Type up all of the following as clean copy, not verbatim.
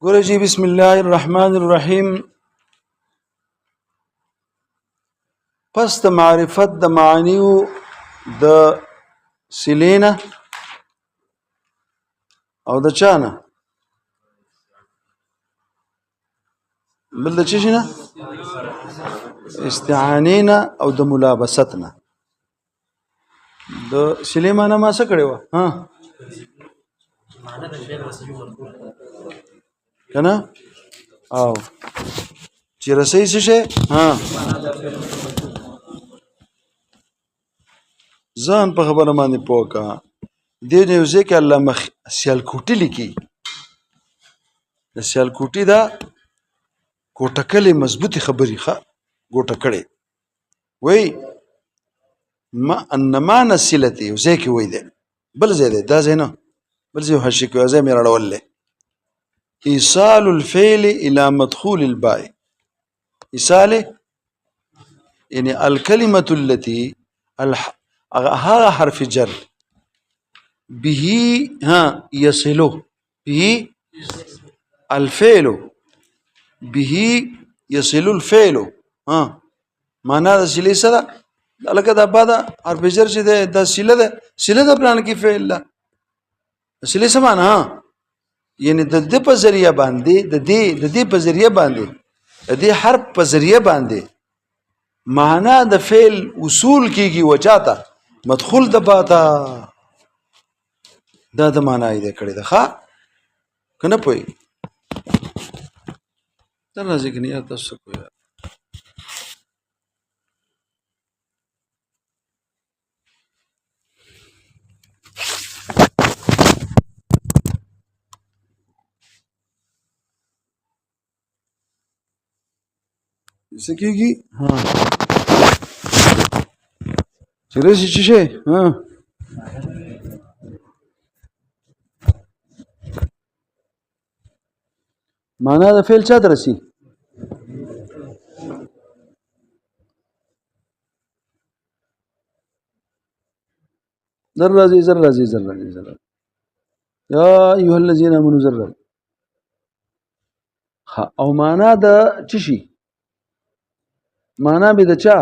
ګوره جی بسم الله الرحمن الرحیم. پس د معرفت د معانیو د سلینا او د چانه بل د چشنه استعانینا او د ملابستنا د سلیمانه ما څه کړی و ها کنه او چې رسې څه ها ځان په خبره باندې پوکا دې یو ځکه الله مخ سیالکوټی لیکي د سیالکوټی دا کوټکلې مضبوطی خبري ښه ګوټه کړي وای ما انما نسلتي یو ځکه وای دی بل زیاده دا زینو بل زیو هشي کوي زې مې راړولې ایصال الفعل الى مدخول الباء ایصال يعني الكلمة التي هذا حرف جر به ها يصله به الفعل به يصل الفعل ها معنا د سلی سره لکه دا بعد حرف جر چې د سله ده سله د پلان کې فعل ده سلی سمانه ها یعنی د دې په ذریعہ باندې د دې په ذریعہ باندې د دې حرف په ذریعہ باندې معنا د فعل اصول کیږي وجاته مدخول د باتا دا د معنا یې کړی ده ښا کنه پوي تر راځي کني تاسو کوی سکیږي ها چیرې شي ها معنا د فعل چا درسي ذر رازي يا ايها الذين امنوا ذر او معنا د چشي معنا به د چا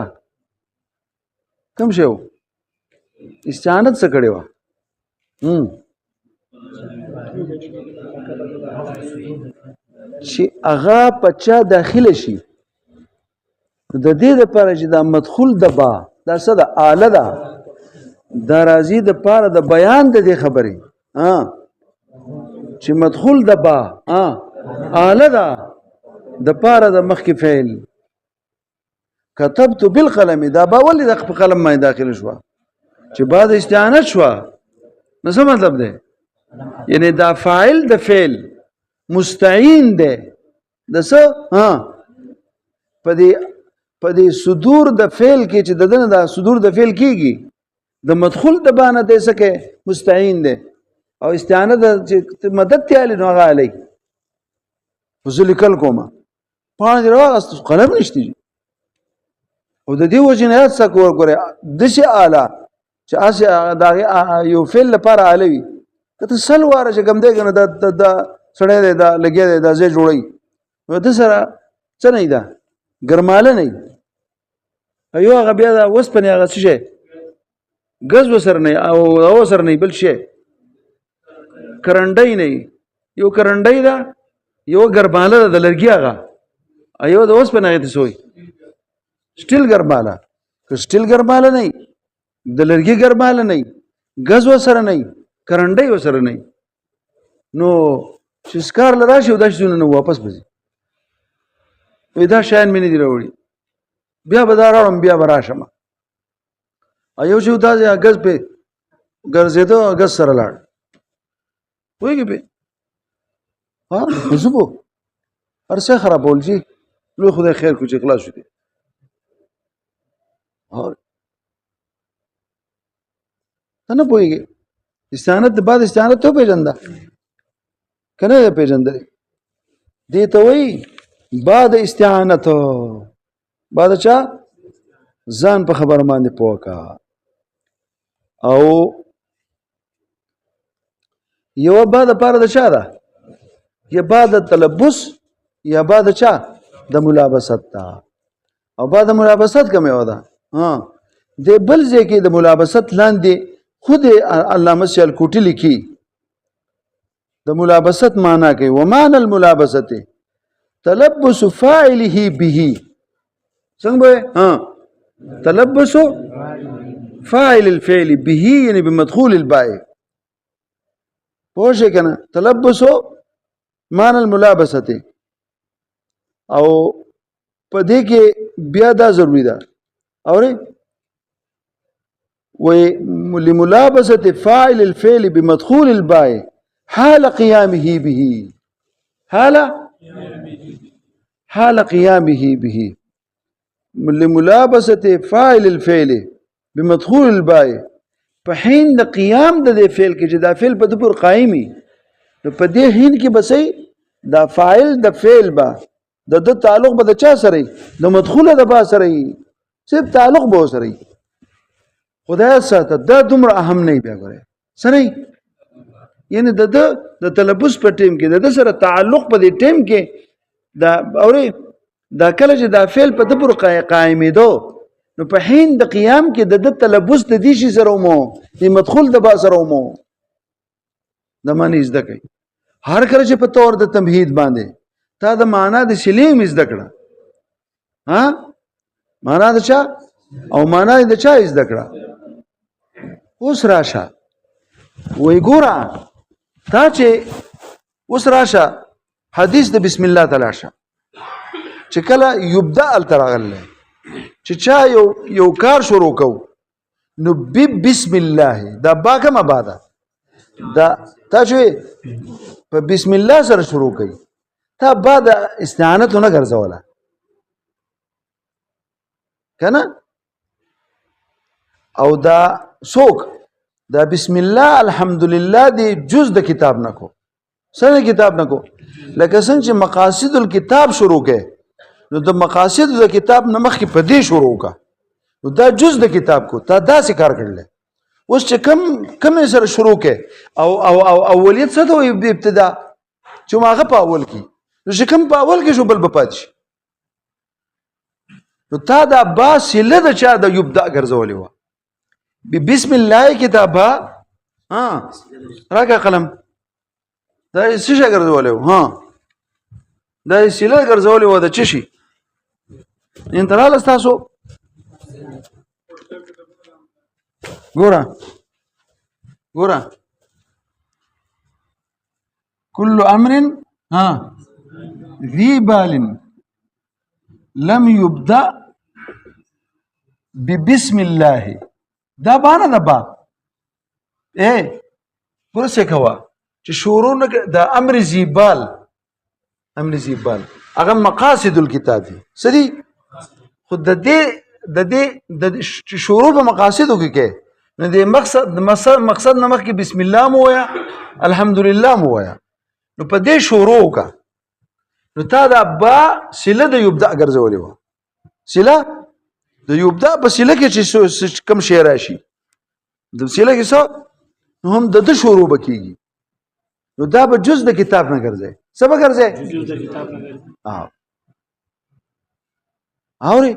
کوم شو استعانت څه کړي وا چې هغه پچا داخله شي د دې لپاره چې دا مدخول د با دا څه د اله ده دا راځي د پاره د بیان د دې خبرې ها چې مدخول د با اله ده د پاره د مخکې فعل كتبت بالقلم دا با ولې د قلم ما داخل شو چې بعد استعانت شو نو څه مطلب ده یعنی دا فاعل د فعل مستعین ده د څه ها په دې صدور د فعل کې چې دنه دا صدور د فعل کېږي د مدخول د باندې د څه کې مستعین ده او استعانت چې مدد تیالی نو هغه علی وذلکل کومه پانځ راغست قلم نشتی او د دې وجنات څه کوره دشه اعلی چې اسه دا یو فعل لپاره علوي کته سل واره چې کوم دی کنه د سړی دی دا لګي دی دا ځای جوړي نو د سره څه نه ده ګرماله نه ایو هغه بیا دا اوس پنه هغه څه غز وسر نه او وسر نه بل شي کرنډای نه یو کرنډای دا یو ګرماله د لګي هغه ایو د اوس پنه ته سوی سټیل ګرماله که سټیل ګرماله نه د لرګي ګرماله نه غز وسر نه کرنډای وسر نه نو چې سکار لراشي دا شونه نو واپس بځي پیدا شاین مې نه دی راوړي بیا به دا راوړم بیا به راشم ایو چې دا غز په ګرځېدو غز سره لاړ وایي په ها زبو ارسه خرابول شي لو خدای خیر کو چې خلاص شو دي اور نه پويږي استعانت بعد استعانت ته پیژنده کنه پیژندل دي ته وای بعد استعانت بعد چا ځان په خبر باندې پوکا او یو بعد پاره د چا ده یا بعد تلبس یا بعد چا د ملابست تا او بعد ملابست کومه ودا ها د بل ځکه د ملابست لاندې خود علامه سیال کوټی لیکي د ملابست معنا کوي ومعنى الملابسه تلبس فاعله به څنګه ها تلبس فاعل الفعل به يعني بمدخول الباء پوښه کنه تلبس معنى الملابسه او په دې کې بیا دا ضروری ده اوره ولملابسه فاعل الفعل بمدخول الباء حال قيامه به حال قيامه به لملابسه فاعل الفعل بمدخول الباء په حين د قیام د فعل کې چې دا فعل په دپور قائمي نو په دې حين کې بسې دا فاعل د فعل با د تعلق به د چا سره د مدخوله د با سره صرف تعلق به سره خدای ساته دا دومره اهم نه بیا غره سره یعنی د تلبس په ټیم کې د سره تعلق په دې ټیم کې دا اوري دا کله چې دا فعل په دپور قائمي دو نو په حين د قیام کې د تلبس د دې شي سره مو د مدخول د با سره مو د معنی زده کوي هر کله چې په تور د تمهید باندې تا د معنا د شلیم زده کړه ها معنا د چا او معنا د چا زده کړه اوس راشه وای ګوره تا چې اوس راشه حدیث د بسم الله تعالی شه چې کله یبدا الترغله چې چا یو کار شروع کو نو بسم الله دا با کومه باده دا تا چې په بسم الله سره شروع کړي تا بعد استعانت نه ګرځوله کنه او دا څوک دا بسم الله الحمدلله دی جز د کتاب نکو سره کتاب نکو لکه څنګه چې مقاصد الكتاب شروع کړي نو د مقاصد د کتاب نمخ کې پدې شروع کا نو دا جز د کتاب کو تا داسې کار کړل اوس چې کم سره شروع کې او اولیت څه ته ابتدا چې ماغه په اول کې نو چې کم په اول کې شو بل بپات شي نو تا دا با سله د چا د یبدا ګرځولې و بسم الله کتابه ها راکا قلم دا څه شي ګرځولې و ها دا سله ګرځولې و د چی شي انترال استاسو ګوره كل امر ها ذي بال لم يبدا ببسم الله دا باندې دا با ګوره څه کوا چې شروع د امر ذي بال هغه مقاصد الكتاب سدي خود د شروع په مقاصدو کې نو د مقصد نمخ کې بسم الله مو ویا الحمدلله مو ویا نو په دې شروع کا نو تا دا با سله د یبدا ګرځولې و سله د یبدا په سله کې چې کم شی راشي د سله کې څو هم د شروع بکیږي نو دا به جز د کتاب نه ګرځي څه به ګرځي جز د کتاب نه ګرځي اوري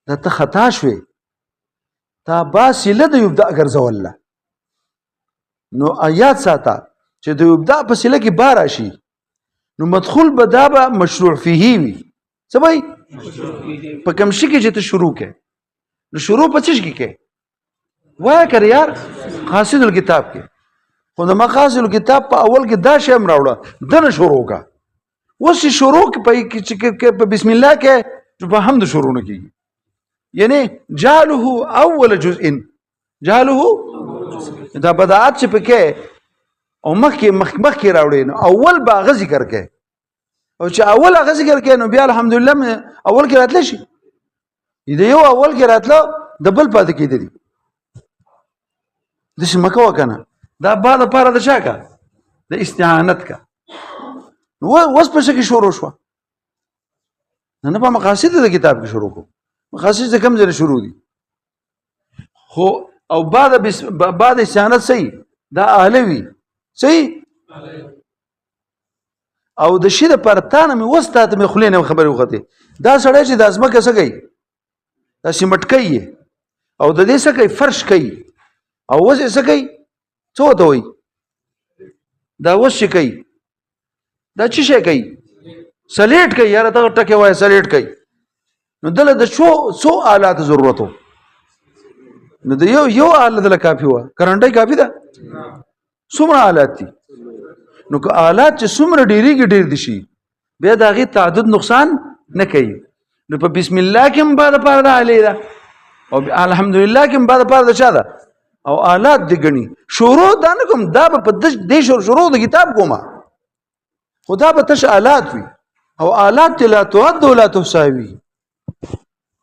دا ته خطا شوي تا با سله د یبدا ګرځول نو آیات ساته چې د یبدا په سله کې بار راشي نو مدخول به دا به مشروع فيه وي څه وای په کوم شي کې چې ته شروع کې نو شروع په څه کې وای کړ یار قاصد الكتاب کې خو د مقاصد الكتاب په اول کې دا شی راوړه دنه شروع کا اوس شروع په بسم الله کې په حمد شروع نه کیږي یعنی جعله اول جزء جعله دا بدعات چې پکې او مخکې راوړي نو اول باغ ذکر کې او چې اول هغه ذکر کې نو بیا الحمدلله اول کې راتل شي دې یو اول کې راتلو د بل پاتې کېدلی د شمکو کنه دا بعد لپاره د چا کا د استعانت کا وس په شکه شروع شو نه په مقاصد د کتاب کې شروع کو مقاصد څه کم ځای شروع دي خو او بعد استعانت صحیح دا اهلوي صحیح او د شي د پرتانه مې وسته ته مې خولې نه خبرې وختې دا سړی چې د ازمکه څه کوي دا سیمټ کوي او د دې څه کوي فرش کوي او اوس یې څه کوي څه ورته وایي دا اوس چې کوي دا څه شی کوي سلیټ کوي یاره دغه ټکی وایه سلیټ کوي نو دله د څو آلات ضرورت و نو د یو آله دله کافي وه کرنټۍ کافي ده څومره آلات دي نو که آلات چې څومره ډېرېږي ډېر دي شي بیا د هغې تعدد نقصان نه کوي نو په بسم الله کې هم با دپاره د آلې ده او الحمدلله کې هم با دپاره د چا ده او آلات دې ګڼي شروع دا نه کوم دا به په دې شروع د کتاب کومه خو دا به تش آلات وي او آلات لا تعد ولا تحصى وي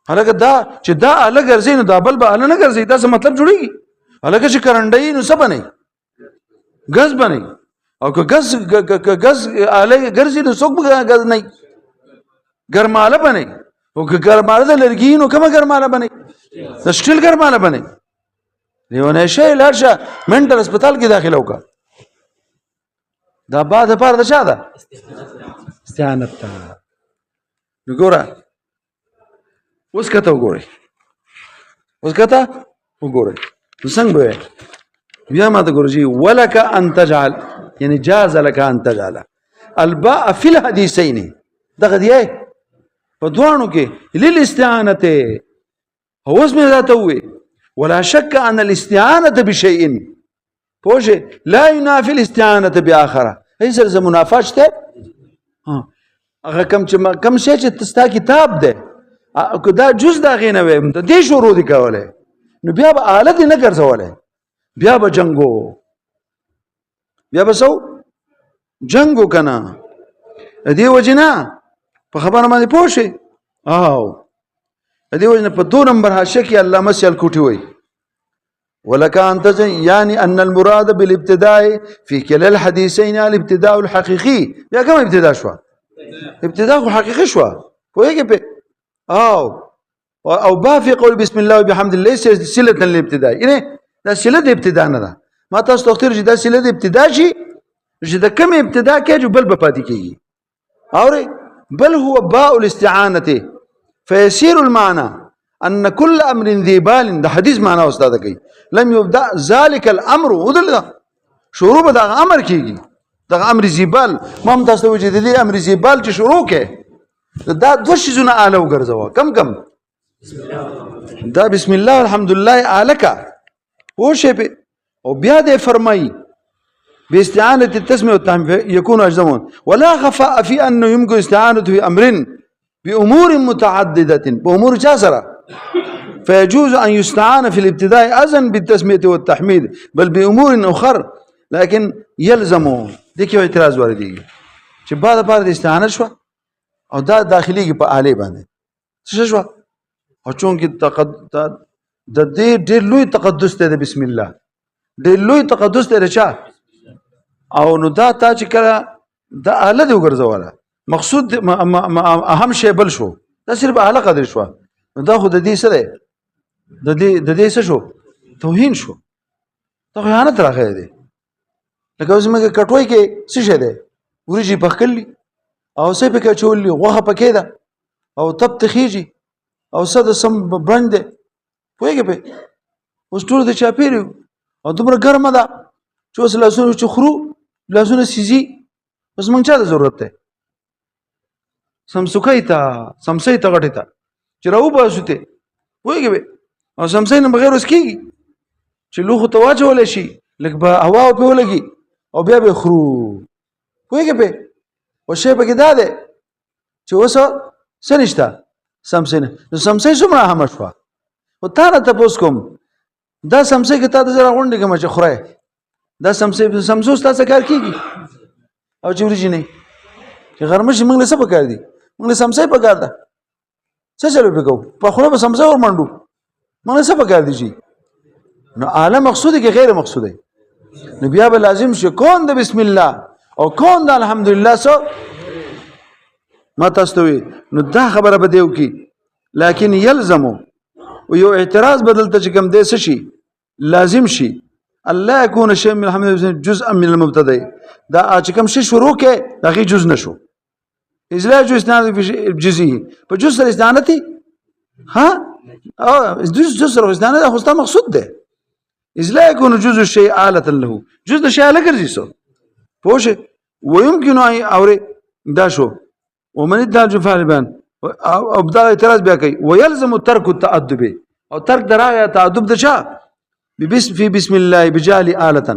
هلکه دا چې دا آله ګرځي نو دا بل به آله نه ګرځي دا څه مطلب جوړېږي هلکه چې کرنډۍ نو څه بنئ ګز بنئ او که ګز آله ګرځي نو څوک به ګز نه ګرماله بنئ او که ګرماله د لرګي نو کومه ګرماله بنئ د سټیل ګرماله بنئ لیونی شی لاړ شه منټل هسپتال کې داخله وکړه دا بعد لپاره د چا ده استعانت ته نو ګوره اوس کته وګورئ نو څنګه به بیا ما ته ګورئ ولک ان تجعل یعنی جاز لك ان تجعل الباء في الحديثين دغه دی په دوانو کې للاستعانه اوس مې ذاته وي ولا شك ان الاستعانه بشيء پوجي لا ينافي الاستعانه باخره هیڅ څه منافات شته هغه کم شي چې تستا کتاب ده که دا جز دا غینه ویم د دې شروع دي کوله نو بیا به آلت نه ګرځوله بیا به جنگو بیا به سو جنگو کنه دې وجنا په خبره باندې پوښي او دې وجنا په 2 نمبر حاشیه کې علامه سیالکوټي وایي ولك أن يعني أن المراد بالابتداء في كلا الحديثين الابتداء الحقيقي يا كم ابتداء شو ابتداء حقيقي شو هو هيك او با في قول بسم الله وبحمد الله ليس صله للابتداء يعني ده صله ابتداء نه ده ما تاسو تختار چې دا صله ابتداء شي چې د کوم ابتداء کې بل بپاتې کیږي اور بل هو باء الاستعانه فيصير المعنى ان كل امر ذي بال ده حديث معنى استاد کوي لم يبدا ذلك الامر ودل شروع به دا امر کیږي دا امر ذي بال ما هم تاسو وجه دي امر ذي بال چې شروع کې دا دو شیزونه آله وګرځوه کم دا بسم الله الحمدلله آله کا وشه په او بیا دې فرمایي باستعانه التسميه والتحميد يكون اجزمون ولا خفاء في انه يمكن استعانه في امر بامور متعدده بامور جاسره فيجوز ان يستعان في الابتداء اذن بالتسميه والتحميد بل بامور اخر لكن يلزم دغه اعتراض وردي چې بعد استعانه شو او دا داخلي په آله باندې څه شو او چون کې د دې ډېر لوی تقدس ته د بسم الله ډېر لوی تقدس ته رچا او نو دا تا چې کړه د آله دی وګرځوله مقصود اهم شی بل شو دا صرف آله قدر شو نو دا خو د دې سره د دې څه شو توهین شو دا خیانت راغلی دی لکه اوس موږ کټوي کې څه شه دی ورجی پخکلی او څه پکې چولې غوخه پکې ده او تب تخیږي او صد سم برند پوهیږي په اوس ټول د چاپیرو او دومره ګرمه ده چې اوس لاسونه چخرو لاسونه سيزي بس مونږ چا ته ضرورت ده سمسوکای ته سمسای ته غټی ته چې راو باسوته پوهیږي او سمسای نه بغیر اوس کیږي چې لوخ ته واچول شي لکه به هوا په ولګي او بیا به خرو پوهیږي په او شی په کې دا ده چې اوس سنشتہ سمسای نه سمسای څومره هم شو او تا نه تاسو کوم دا سمسای کې تا د زړه غونډه کې مچ خوره دا سمسو تاسو کار کیږي او چې ورجی نه چې غرمه شي موږ له څه پکار دي موږ له سمسای پکار ده څه چلو پکاو په خوره به سمسای ور منډو موږ له څه پکار دي شي نو اعلی مقصود کې غیر مقصود دی نو بیا به لازم شي کون د بسم الله او کون د الحمدلله سو ما تاسو نو دا خبره به دیو کی لكن يلزم او یو اعتراض بدلته چې کوم دې شي لازم شي الله يكون شيء من الحمد جزءا من المبتدا دا چې کوم شي شروع کې دغه جز نشو اذ لا يجوز استناد في جزئه فجزء الاستعانتي ها جزء الاستعانه هو مقصود ده اذ لا يكون جزء الشيء آلة له جزء الشيء آلة ګرځي سو پوه ويمكن ان اوري دا شو ومن ادعى فعلا او بدا اعتراض بیا کوي ويلزم ترك التأدب او ترک دراغه تأدب د چا في بسم الله بجال آلة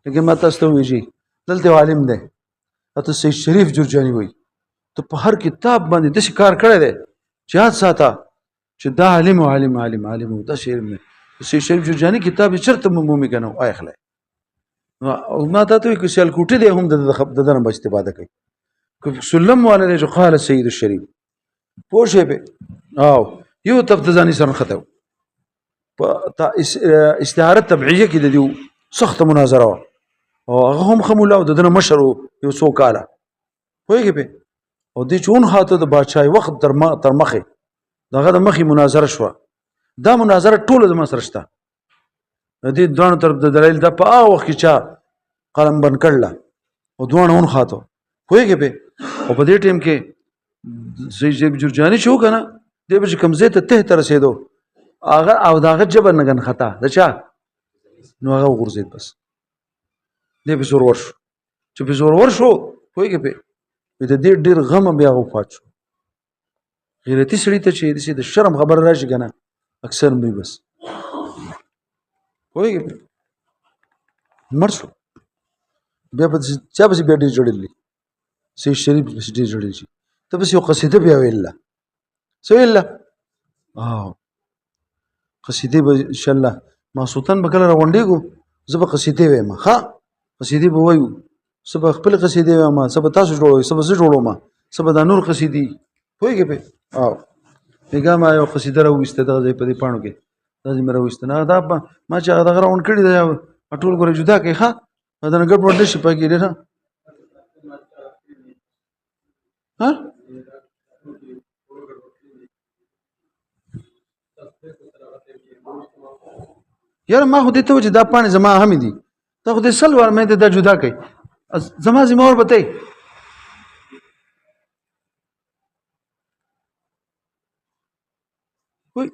لکه ما تاسو ته ویږي دلته عالم ده اته سید شریف جرجانی وای ته په هر کتاب باندې د شکار کړی دی چې یاد ساته چې دا عالم دا شعر مې سید شریف جرجانی کتاب چرته مومي کنه وای خلای او ما ته ته کسل کوټه دی هم د دنه بچ استفاده کوي سلم والے جو قال السيد الشريف پوښه به او یو تفتزانی سره خطو استعاره تبعیه کې د دیو سخت مناظره او هغه هم خموله او دنه مشرو یو څو کاله وایي به او د چون هاته د بادشاہي وخت تر مخه دغه د مخي مناظره شو دا مناظره ټوله د مسر شته د دې دوه طرف د دلیل د په هغه وخت کې چا قلم بن کړل او دوه اون خاطو وایي به او په دې ټیم کې سید جرجانی شو کنه دې به کمزې ته تر رسیدو اگر او داغه جبر نگن خطا د چا نو هغه ورزید بس دې به زور ورشو چې به زور ورشو وایي به د دې ډیر غم بیا وفات شو غیرتی سړی ته چې د شرم خبر راشي کنه اکثر مې بس وایي مر شو بیا په چا به بیا ډیر جوړلی سید شریف به ډیر جوړلی شي ته بس یو قصیده بیا ویل سویل قصیده به ان شاء الله ما سلطان بکله راوندېګو زه به قصیده وایم ها قصیده به وایو سبا خپل قصیده وایم سبا تاسو جوړوي سبا زه جوړوم سبا د نور قصیدی پوهیږئ په پیغام یو قصیده راوېسته دغه ځای په دې پاڼو کې دا دې مې راوېسته نه دا ما چې هغه راوند کړي دا ټول ګوره جدا کوي ښه دا نه ګډ وډ شي پکې ډېر ها یار ما خو دې ته چې دا پاڼې زما هم دي ته خو دې سل وار مې دا جدا کوي زما زما اور بتای وای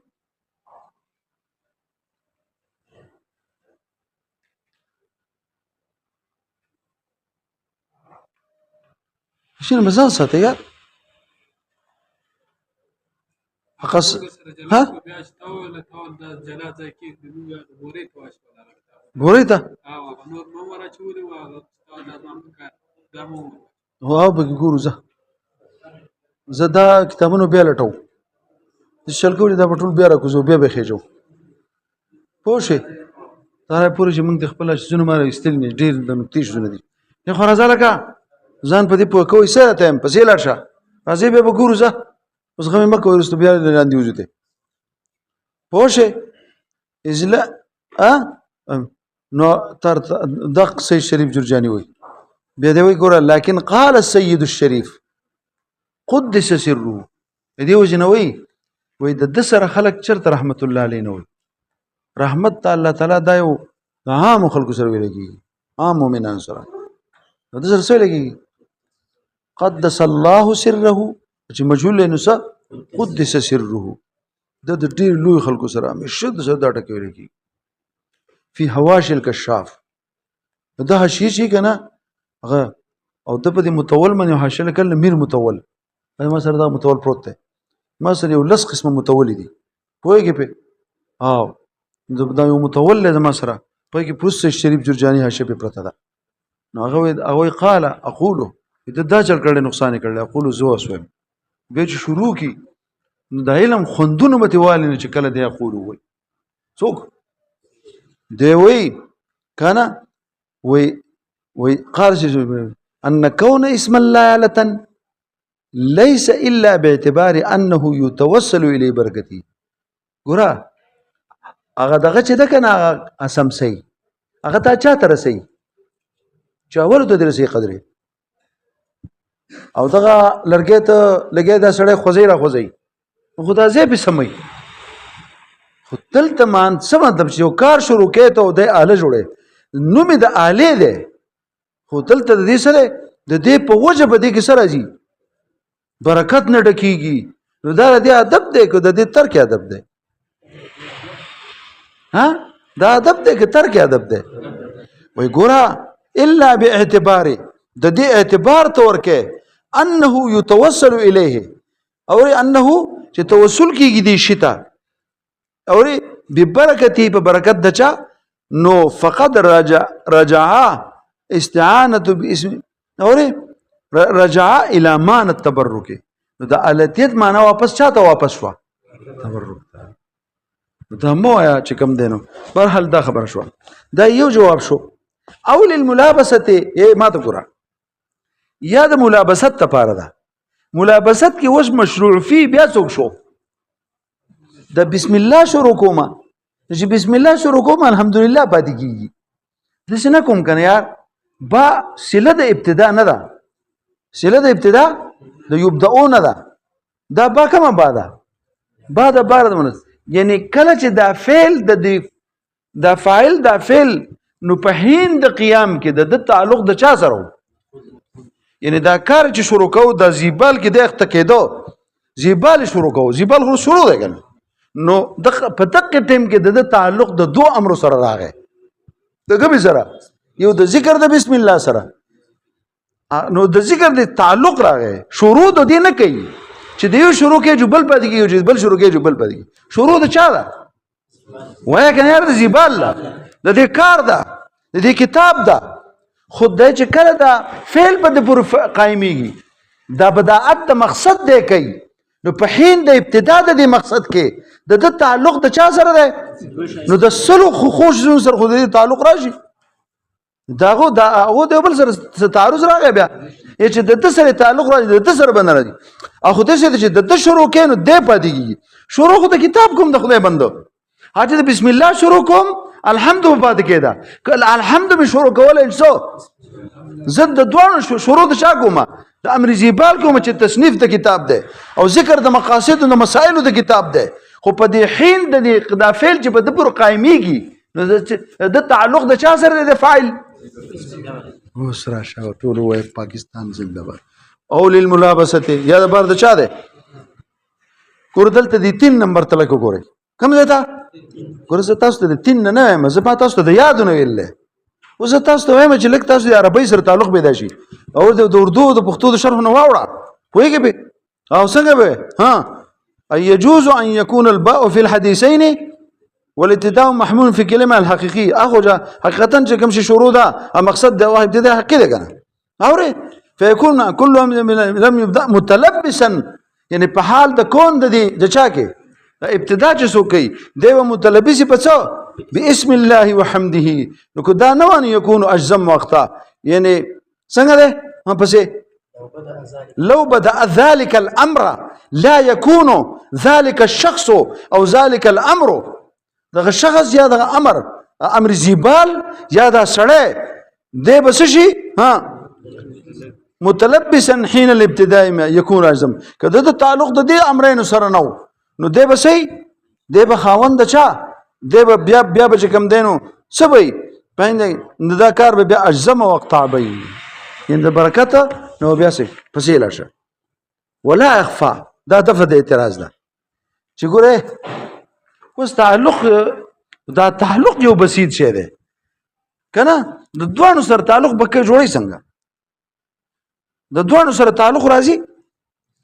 شنو مزال ساته یار حقص ها بوريتا هو بګورو زه دا کتابونو بیا لټو د شلکو دا ټول بیا راکوزو بیا به خېجو پوښه دا پوره چې موږ خپل شنو ماره استل نه ډیر د نقطې شونه دي نه خو راځه لکه ځان په دې پوه کوی سره ته په سیل راشه راځي به وګورو زه اوس غمه مکه ورستو بیا لاندې وځته پوښه ازلا نو تر دق سید شریف جرجانی وي بیا دی وی ګوره لكن قال السيد الشريف قدس سره دې وجنوي وای د سره خلق چرته رحمت الله علیه نو رحمت الله تعالی دا یو عام خلق سره ویلږي عام مؤمنان سره د سره سره لګي قدس الله سره چې مجهول نو قدس سره د ډیر لوی خلق سره همیشه د سره دا ټکی ویلږي فی حواشی الکشاف دا حاشیه شي کنه هغه او د په متول من حاشیه کله میر متول ما سره دا متول پروت دی ما سره یو لس قسمه متول دي پوهیږي په دا یو متول له ما سره پوهیږي پروس شریف جرجانی حاشیه په پرته ده نو هغه قال اقول دا چل کړي نقصان کړي اقول زو اسوم به شروع کی د علم خوندونه متوال نه چې کله دی اقول وي څوک دی وی کنه وی قال ان كون اسم الله آلة ليس الا باعتبار انه يتوسل الى بركته ګوره هغه دغه چې د کنه اسم سي هغه ته چا تر سي چا ورته درسي قدرې او دغه لرګې ته لګې دا سړی خوځي را خوځي خدا زه به سمي خو دلته څه مطلب چې یو کار شروع کوې ته دی آله جوړی نوم یې د آلې دی خو دلته د دې سره د دې په وجه په دې کې څه راځي برکت نه ډکېږي نو دا د دې ادب دی که د دې ترک ادب دی دا ادب دی که ترک ادب دی وایي ګوره الا باعتبار د دې اعتبار ته ورکې انه یتوسل الیه او انه چې توسل کېږي دې شي ته او ببرکتي په برکت د چا نو فقد رجع استعانه باسم او رجع الى مان التبرک نو د التیت معنا واپس چاته واپس شو تبرک دا مو یا چې کوم دینو برحال دا خبر شو دا یو جواب شو او للملابسه ما ته ګوره یا د ملابست لپاره ده ملابست کې وش مشروع فی بیا څوک شو د بسم الله شروع کومه چې بسم الله شروع کوم الحمدلله پاتې کیږي داسې نه کوم کنه یار با صله د ابتدا نه ده صله د ابتدا د یبدؤون ده دا با کومه با ده با د بار د منس یعنی کله چې دا فعل د فاعل دا فعل نو په هین د قیام کې د تعلق د چا سره یعنی دا کار چې شروع کوو د زیبال کې د اخته کېدو زیبال شروع کوو زیبال خو شروع دی کنه نو په دقه ټیم کې د تعلق د دوه امر سره راغی د کوم سره یو د ذکر د بسم الله سره نو د ذکر د تعلق راغی شروع د دې نه کوي چې دیو شروع کې جبل پد کیږي چې بل شروع کې جبل پد کیږي شروع د چا ده وای کنه یار د زیبال د دې کار ده د دې کتاب ده خود د چې کله دا فعل په د پر قائميږي دا بداعت د مقصد دی کوي نو په حين د ابتدا د دې مقصد کې د تعلق د چا سره دی نو د سلو خوش زون سره خو د تعلق راشي داغه دا او د بل سره تعارض راغی بیا چې د سره تعلق راځي د سره بن راځي اخو د څه چې د شروع کینو د پاتېږي شروع خو د کتاب کوم د خدای بندو حاجه د بسم الله شروع کوم الحمد پاتې کېدا کله الحمد به شروع کول انسو زد د دوه شروع د چا کومه د امر زیبال کوم چې تصنیف د کتاب ده او ذکر د مقاصد او مسائل د کتاب ده خو په دې حين د فعل چې په د پر قائميږي نو د تعلق د چا سره د فاعل اوس راشه ټول وای پاکستان زنده‌باد او للملابسه یا د بار د چا ده کوردل ته دي 3 نمبر تلک ګوري کوم ځای ته ګورځ تاسو ته 3 نه مزه پاتې تاسو ته یاد نه ویل اوس تاسو ته وایم چې لک تاسو د عربی سره تعلق پیدا شي او د اردو د پښتو د شرح نه واوړه پوهیږئ به او څنګه به ها يجوز ان يكون الباء في الحديثين والابتداء محمول في كلمه الحقيقيه اخو حقیقتا چې کوم شي شروع ده مقصد د واحد ابتداء حقيقي ده کنه اوره فيكون كل لم يبدا متلبسا يعني په حال د کون د چا کې ابتدا چې سو کوي دیو متلبس په څو باسم الله وحمده نو دا نه وانه يكون اجزم وقتا يعني څنګه ده هم پسې لو بدا ذلك الامر لا يكون ذلك الشخص او ذلك الامر دغه شخص یا دغه امر زیبال یا دا سړی دی بس شي ها متلبسا حين الابتداء يكون اجزم کله د تعلق د دې امرین سره نو دی بسې دی به خاوند چا دی به بیا به کوم دینو سبي پاینده دا کار به بیا اجزم وقت عبي ان برکت نو بیا سي فصیل شه ولا اخفا دا دفه د اعتراض ده چې ګوره اوس تعلق یو بسيط شی دی کنه د دوانو سره تعلق بکه جوړی څنګه د دوانو سره تعلق راځي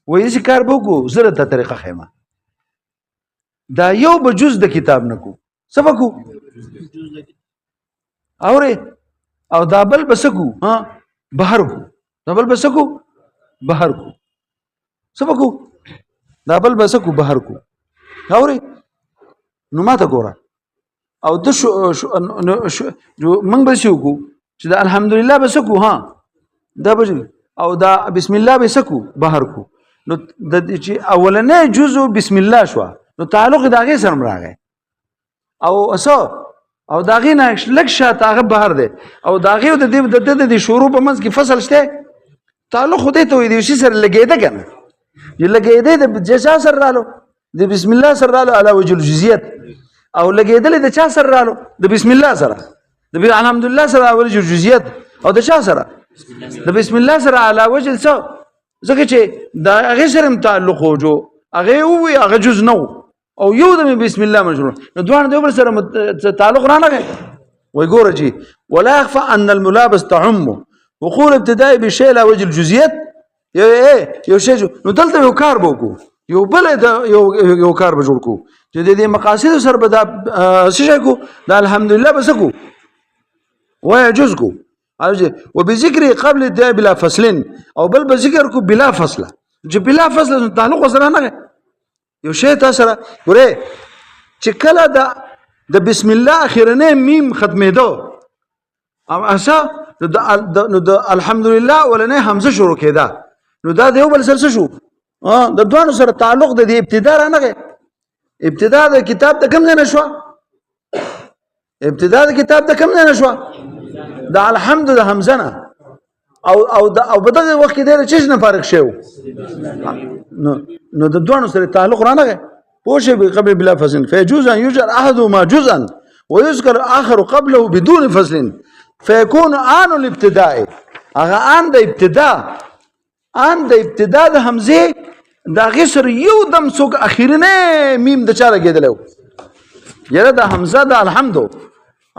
وایي چې کار وکړو زره ته طریقه خیمه دا یو به جز د کتاب نکو سبکو او دا بل بسکو ها بهر کو دا بل بسکو بهر کو سبکو دا بل بسکو بهر کو نو ماته ګوره او د من بسیو کو چې دا الحمدلله بسکو ها دا بجو او دا بسم الله بسکو بهر کو نو د چې اولنې جزء بسم الله شو نو تعلق داغه سره راغی او اسو او داغه نه لک شاته هغه بهر دی او داغه د شروع په منځ کې فصل شته تعلق خو دې ته وي شي سره لګیدا کنه چې لګیدا د جزا سره رالو د بسم الله سره رالو علی وجه الجزئیت او لګېدلې د چا سره رالو د بسم الله سره د الحمدلله سره اول جزئیات او د چا سره د بسم الله سره علا وجه څه ځکه چې د هغه سره تعلق وجو هغه وی هغه جز نو او یو د بسم الله مشروع نو دوه د بل سره تعلق را نه وي ګوره جی ولا يخفى ان الملابس تعم وقول ابتدائي بشيء لا وجه الجزئيات یو شی نو دلته یو کار وکړو یو بل یو کار به جوړ کو چې د دې مقاصد سره به دا څه کو دا الحمدلله بس کو ويجوز کو وبذكر قبل الداء بلا فصل او بل بذكر کو بلا فصل چې بلا فصل تعلق سره نه یو شی تاسو سره ګوره چې کله د بسم الله اخرنه میم ختمېدو او اسا نو د الحمدلله ولنه حمزه شروع کېده نو دا دیو بل سره شو د دوانو سره تعلق د ابتدا را نه ابتدا د کتاب ته کوم نه شو ابتدا د کتاب ته کوم نه شو د الحمد د حمزه نه او په دغه وخت کې د چیز نه فارق شو نو د دوانو سره تعلق را نه پوشه قبل بلا فصل فيجوز ان يجر احدهما جزءا ويذكر اخر قبله بدون فصل فيكون آن الابتداء هغه آن د ابتدا د حمزه دا غسر یو دم څوک اخیرنه میم د چا لګیدلو یره د حمزه د الحمد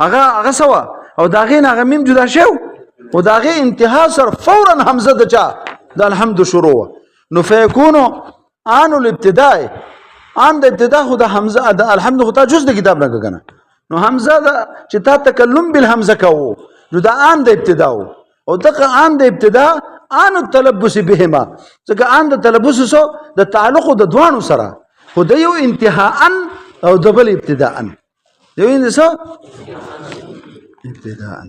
هغه سوا او دا غین هغه میم جدا شو او دا غی انتها سر فورا حمزه د چا د الحمد شروع نو فیکون آن الابتداء آن د ابتدا خو د حمزه د الحمد خو ته جز د کتاب نه کنه نو حمزه د چې تا تکلم بالحمزه کوو نو دا آن د ابتدا او دغه آن د ابتدا آن التلبس بهما ځکه آن د تلبس سو د تعلق د دوانو سره خو د یو انتهاء او د بل ابتداء یو انسان ابتداء